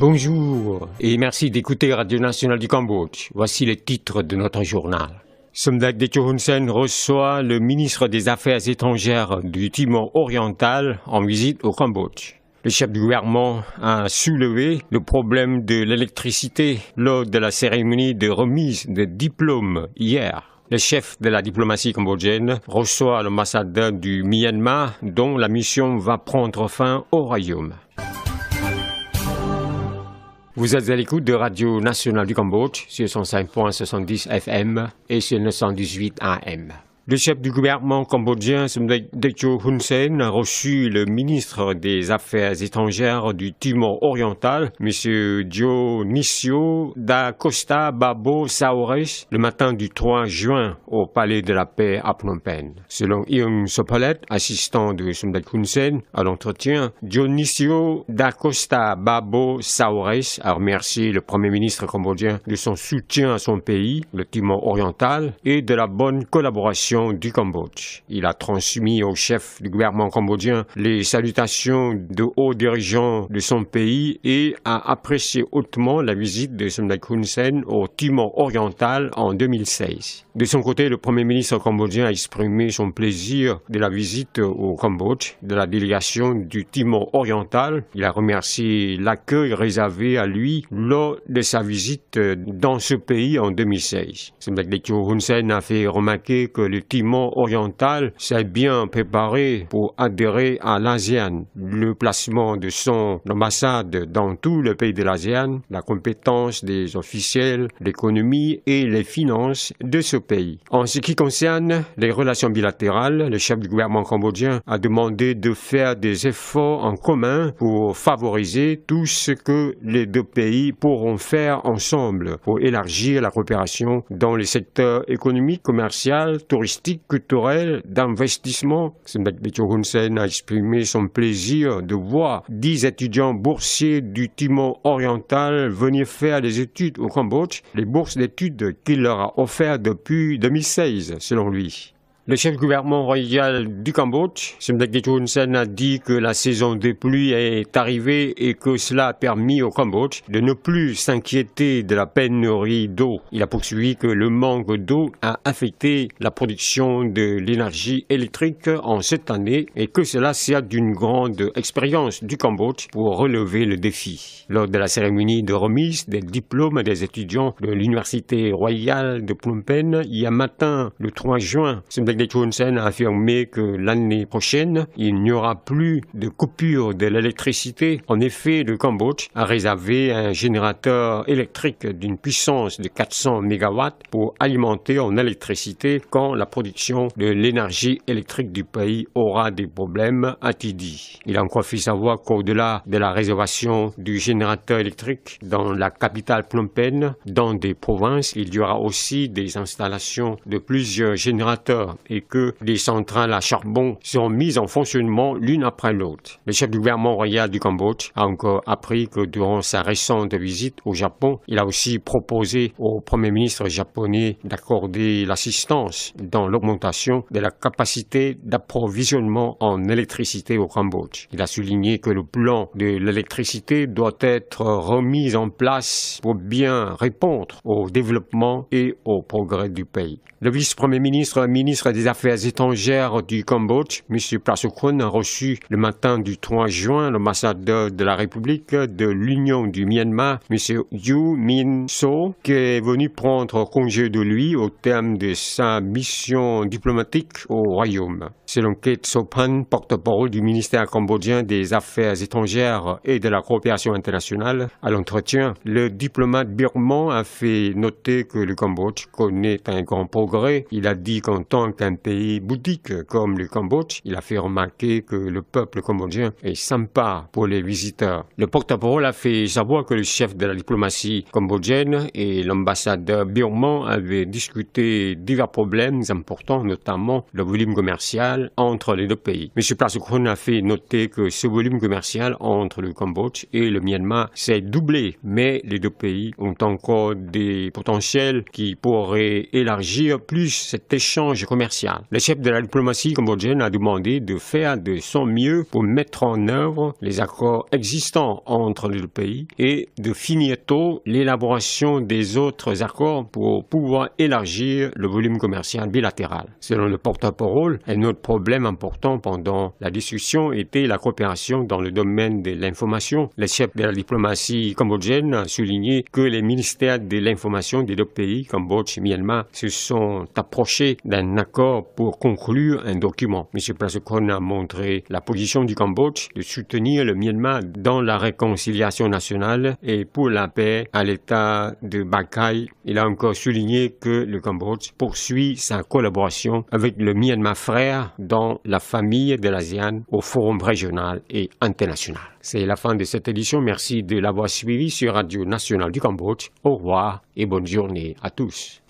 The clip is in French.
Bonjour et merci d'écouter Radio Nationale du Cambodge. Voici les titres de notre journal. Somdak Techo Hun Sen reçoit le ministre des Affaires étrangères du Timor oriental en visite au Cambodge. Le chef du gouvernement a soulevé le problème de l'électricité lors de la cérémonie de remise de diplômes hier. Le chef de la diplomatie cambodgienne reçoit l'ambassadeur du Myanmar dont la mission va prendre fin au royaume. Vous êtes à l'écoute de Radio Nationale du Cambodge sur 105.70 FM et sur 918 AM. Le chef du gouvernement cambodgien, Somdak Techo Hun Sen, a reçu le ministre des Affaires étrangères du Timor oriental, M. Dionisio da Costa Babo Saores, le matin du 3 juin au Palais de la Paix à Phnom Penh. Selon Iung Sopalet, assistant de Somdak Hun Sen à l'entretien, Dionisio da Costa Babo Saores a remercié le Premier ministre cambodgien de son soutien à son pays, le Timor oriental, et de la bonne collaboration du Cambodge. Il a transmis au chef du gouvernement cambodgien les salutations de hauts dirigeants de son pays et a apprécié hautement la visite de Somdak Hun Sen au Timor oriental en 2016. De son côté, le Premier ministre cambodgien a exprimé son plaisir de la visite au Cambodge de la délégation du Timor oriental. Il a remercié l'accueil réservé à lui lors de sa visite dans ce pays en 2016. Somdak Techo Hun Sen a fait remarquer que le Timor oriental s'est bien préparé pour adhérer à l'ASEAN. Le placement de son ambassade dans tout le pays de l'ASEAN, la compétence des officiels, l'économie et les finances de ce pays. En ce qui concerne les relations bilatérales, le chef du gouvernement cambodgien a demandé de faire des efforts en commun pour favoriser tout ce que les deux pays pourront faire ensemble pour élargir la coopération dans les secteurs économiques, commercial, touristique, culturel, d'investissement. Somdak Techo Hun Sen a exprimé son plaisir de voir 10 étudiants boursiers du Timor oriental venir faire des études au Cambodge, les bourses d'études qu'il leur a offertes depuis 2016, selon lui. Le chef du gouvernement royal du Cambodge, Somdak Techo Hun Sen, a dit que la saison des pluies est arrivée et que cela a permis au Cambodge de ne plus s'inquiéter de la pénurie d'eau. Il a poursuivi que le manque d'eau a affecté la production de l'énergie électrique en cette année et que cela sert d'une grande expérience du Cambodge pour relever le défi. Lors de la cérémonie de remise des diplômes des étudiants de l'Université royale de Phnom Penh, hier matin, le 3 juin, Somdak Techo Hun Sen a affirmé que l'année prochaine, il n'y aura plus de coupure de l'électricité. En effet, le Cambodge a réservé un générateur électrique d'une puissance de 400 MW pour alimenter en électricité quand la production de l'énergie électrique du pays aura des problèmes, a-t-il dit. Il a encore fait savoir qu'au-delà de la réservation du générateur électrique dans la capitale Phnom Penh, dans des provinces, il y aura aussi des installations de plusieurs générateurs et que les centrales à charbon seront mises en fonctionnement l'une après l'autre. Le chef du gouvernement royal du Cambodge a encore appris que durant sa récente visite au Japon, il a aussi proposé au Premier ministre japonais d'accorder l'assistance dans l'augmentation de la capacité d'approvisionnement en électricité au Cambodge. Il a souligné que le plan de l'électricité doit être remis en place pour bien répondre au développement et au progrès du pays. Le vice-premier ministre des Affaires étrangères du Cambodge, M. Prasokhon, a reçu le matin du 3 juin l'ambassadeur de la République de l'Union du Myanmar, M. Yu Min So, qui est venu prendre congé de lui au terme de sa mission diplomatique au Royaume. Selon Kate Sopan, porte-parole du ministère cambodgien des Affaires étrangères et de la coopération internationale, à l'entretien, le diplomate birman a fait noter que le Cambodge connaît un grand progrès. Il a dit qu'en tant qu'un pays bouddhique comme le Cambodge, il a fait remarquer que le peuple cambodgien est sympa pour les visiteurs. Le porte-parole a fait savoir que le chef de la diplomatie cambodgienne et l'ambassadeur birman avaient discuté divers problèmes importants, notamment le volume commercial entre les deux pays. M. Prasokhon a fait noter que ce volume commercial entre le Cambodge et le Myanmar s'est doublé, mais les deux pays ont encore des potentiels qui pourraient élargir plus cet échange commercial commerciale. Le chef de la diplomatie cambodgienne a demandé de faire de son mieux pour mettre en œuvre les accords existants entre les deux pays et de finir tôt l'élaboration des autres accords pour pouvoir élargir le volume commercial bilatéral. Selon le porte-parole, un autre problème important pendant la discussion était la coopération dans le domaine de l'information. Le chef de la diplomatie cambodgienne a souligné que les ministères de l'information des deux pays, Cambodge et Myanmar, se sont approchés d'un accord pour conclure un document. M. Prasokon a montré la position du Cambodge de soutenir le Myanmar dans la réconciliation nationale et pour la paix à l'état de Bakai. Il a encore souligné que le Cambodge poursuit sa collaboration avec le Myanmar frère dans la famille de l'ASEAN au forum régional et international. C'est la fin de cette édition. Merci de l'avoir suivi sur Radio Nationale du Cambodge. Au revoir et bonne journée à tous.